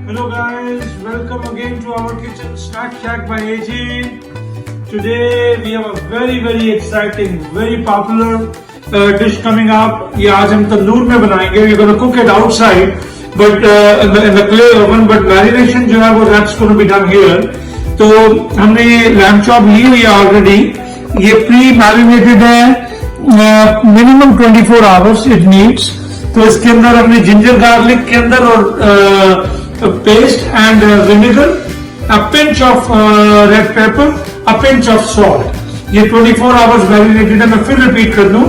Hello guys, welcome again to our kitchen Snack Shack by AG. Today we have a very exciting, very popular dish coming up. ये आज हम तंदूर में बनाएंगे. We're going to cook it outside, but in the clay oven. But marination जो है वो that's going to be done here. तो हमने lamb chop ली हुई है already. ये pre-marinated है. Minimum 24 hours it needs. तो इसके अंदर हमने जिंजर गार्लिक के अंदर और paste and vinegar, a pinch of red pepper, a pinch of salt. ये 24 hours marinated है. मैं फिर repeat कर दूं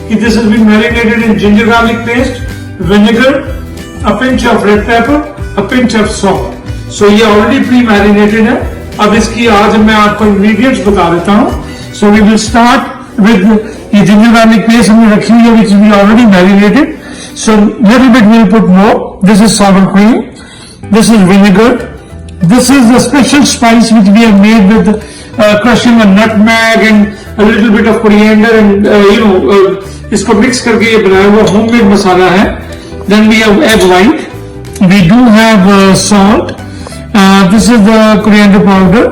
कि this has been marinated in ginger garlic paste, vinegar, a pinch of red pepper, a pinch of salt. So ये already pre-marinated है. अब इसकी आज मैं आपको ingredients बता देता हूँ. So we will start with ये ginger garlic paste हमने रखी हुई है which is already marinated. So little bit we'll put more. This is sour cream. This is vinegar. This is the special spice which we have made with crushing a nutmeg and a little bit of coriander and इसको mix करके ये बनाया हुआ homemade मसाला है. Then we have egg white. We do have salt. This is the coriander powder,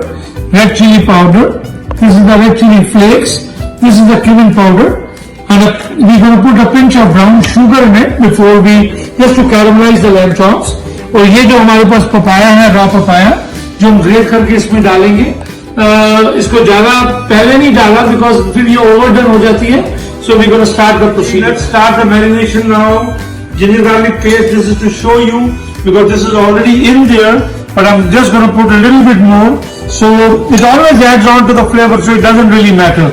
red chili powder. This is the red chili flakes. This is the cumin powder. And we're going to put a pinch of brown sugar in it before we just to caramelize the lamb chops. और ये जो हमारे पास papaya है, raw papaya, जो हम great करके इसमें डालेंगे. इसको ज्यादा पहले नहीं डाला बिकॉज फिर ये ओवरडन हो जाती है. So we gonna start the procedure. Let's start the marination now. Ginger garlic paste, this is to show you because this is already in there but I am just gonna put a little bit more. So it always adds on to the flavour so it doesn't really matter.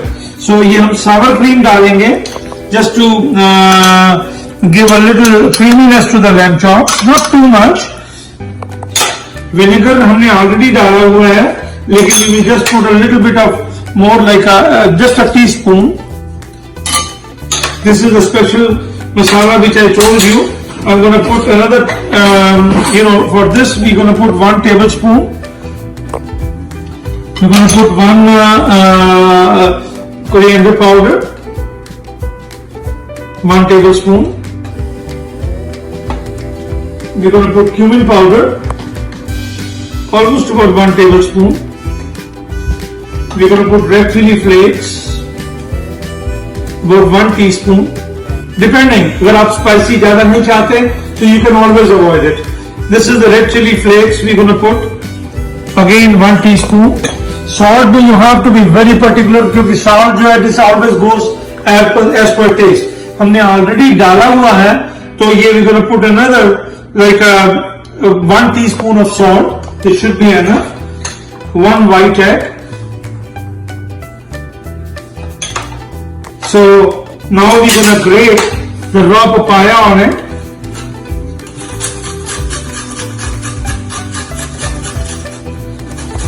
So ये हम sour cream डालेंगे just to give a little creaminess to the lamb chops, not too much. Vinegar हमने already डाला हुआ है, लेकिन we just put a little bit of more like just a teaspoon. This is a special masala which I told you. I'm going to put another, for this we're going to put 1 tablespoon. We're going to put 1 coriander powder, 1 tablespoon. We're going to put cumin powder, almost about 1 tablespoon. We're going to put red chili flakes, about 1 teaspoon. Depending, अगर आप spicy ज़्यादा नहीं चाहते, so you can always avoid it. This is the red chili flakes. We're going to put again 1 teaspoon. Salt, you have to be very particular क्योंकि salt जो है this always goes as per taste. हमने already डाला हुआ है, तो ये we're going to put another like 1 teaspoon of salt. This should be enough. 1 white egg. So now we're going to grate the raw papaya on it.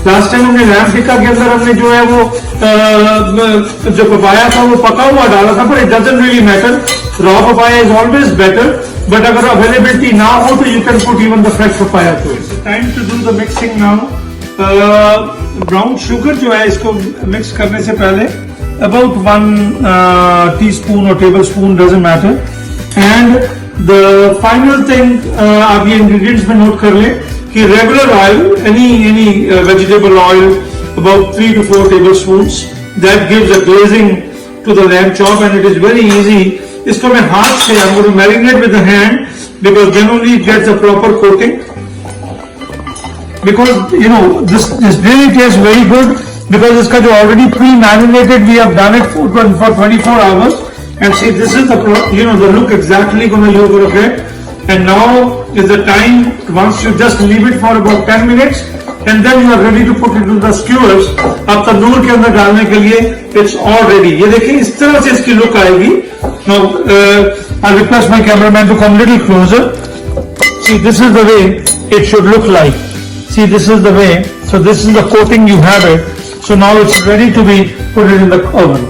Last time हमने lamb tikka के अंदर हमने जो है वो जो पपाया था वो पका हुआ डाला था, पर it doesn't really matter. Raw papaya is always better, but अगर अवेलेबिलिटी ना हो तो you can put even the fresh papaya to it. Time to do the mixing now. Brown sugar जो है इसको मिक्स करने से पहले अबाउट 1 टीस्पून और tablespoon doesn't matter. And the final thing आप ये इंग्रेडिएंट्स में नोट कर लें कि regular oil, any vegetable oil about 3 to 4 tablespoons. That gives a glazing to the lamb chop and it is very easy. इसको मैं हाथ से I'm going to marinate with the hand because then only it gets a proper coating. Because this really tastes very good because इसका जो already pre-marinated we have done it for 24 hours and see this is the look exactly gonna you're gonna get. And now is the time once you just leave it for about 10 minutes and then you are ready to put it into the skewers. अब तंदूर के अंदर डालने के लिए it's all ready. ये देखिए इस तरह से इसकी लुक आएगी. Now I request my cameraman to come little closer. See, this is the way it should look like. See, this is the way. So this is the coating you have it. So now it's ready to be put it in the oven.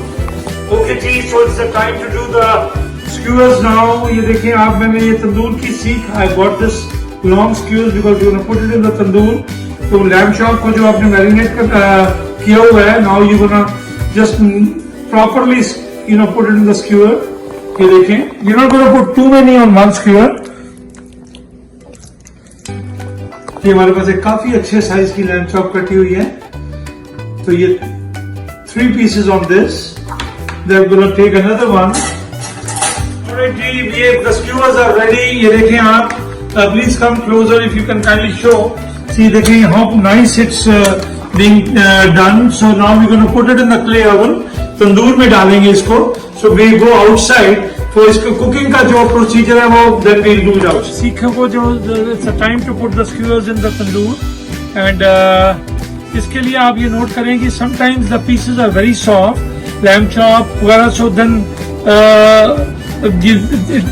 Okay, ji. So it's the time to do the skewers now. ये देखिए आप मैंने ये तंदूर की सीख. I bought this long skewers because you're gonna put it in the tandoor. तो lamb chop को जो आपने मैरिनेट किया हुआ है, now you gonna just properly put it in the skewer. ये देखें, you not gonna put too many on one skewer. ये हमारे पास एक काफी अच्छे साइज की लैम्ब चॉप कटी हुई है। तो ये 3 pieces on this. They're going to take another one. Alright जी, ये the skewers are ready. ये देखें आप, please come closer if you can kindly show. See, देखें how nice it's being done. So now we're going to put it in the clay oven. तंदूर में डालेंगे इसको. So we go outside. तो इसको cooking का जो प्रोसीजर है वो then we'll do it out. सीखों को जो it's a time to put the skewers in the tandoor and इसके लिए आप ये नोट करें कि sometimes the pieces are very soft, lamb chop वगैरह, so then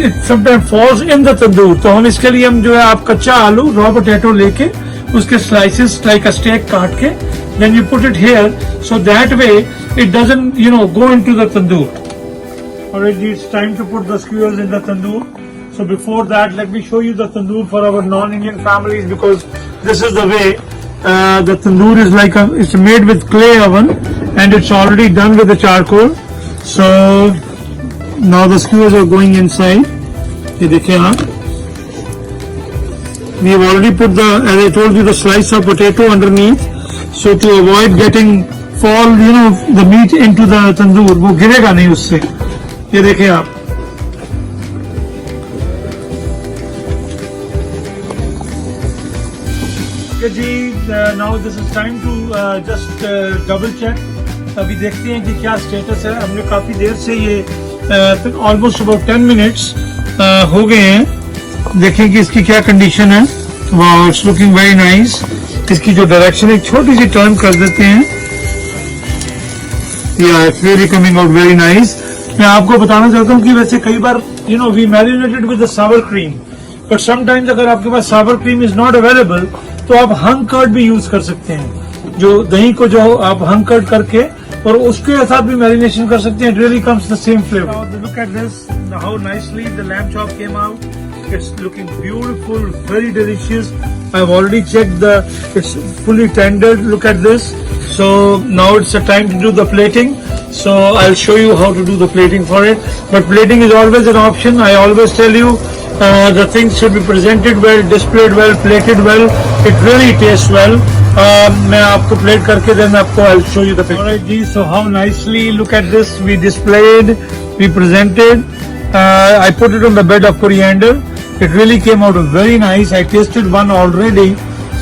it sometimes falls in the तंदूर. तो हम इसके लिए हम जो है आप कच्चा आलू रॉ पोटैटो लेके उसके slices like a steak काट के then you put it here so that way it doesn't go into the tandoor. Already it's time to put the skewers in the tandoor. So before that, let me show you the tandoor for our non-Indian families, because this is the way the tandoor is like it's made with clay oven and it's already done with the charcoal. So now the skewers are going inside. ये देखिए आप, we have already put the, as I told you, the slice of potato underneath. So to avoid getting fall the meat into the tandoor, वो गिरेगा नहीं उससे. ये देखें आप, जी now this is time to just double check. अभी देखते हैं कि क्या स्टेटस है. हमने काफी देर से ये ऑलमोस्ट अबाउट 10 मिनट्स हो गए हैं. देखें कि इसकी क्या कंडीशन है. Wow, it's looking very nice. इसकी जो डायरेक्शन एक छोटी सी टर्न कर देते हैं. या it's really coming out very nice. मैं आपको बताना चाहता हूँ कि वैसे कई बार we marinated with the sour cream, but sometimes अगर आपके पास sour cream is not available तो आप हंग कर्ड भी यूज कर सकते हैं. जो दही को जो आप हंग कर्ड करके और उसके साथ भी मैरिनेशन कर सकते हैं. It really comes the same flavour. Look at this, how nicely the lamb chop came out. It's looking beautiful, very delicious. I've already checked it's fully tendered. Look at this. So now it's a time to do the plating. So I'll show you how to do the plating for it. But plating is always an option. I always tell you the things should be presented well, displayed well, plated well. It really tastes well. मैं आपको plate करके then आपको I'll show you the picture. Alright ji, so how nicely, look at this. We displayed, we presented. I put it on the bed of coriander. It really came out very nice. I tasted one already.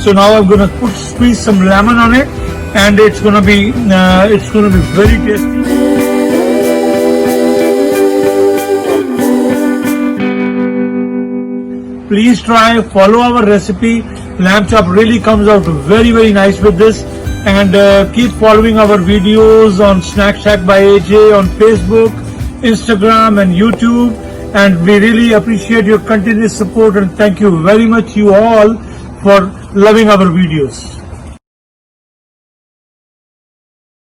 So now I'm going to squeeze some lemon on it, and it's going to be very tasty. Please try, follow our recipe. Lamb chop really comes out very, very nice with this. And keep following our videos on Snack Shack by AJ on Facebook, Instagram and YouTube. And we really appreciate your continuous support, and thank you very much you all for loving our videos.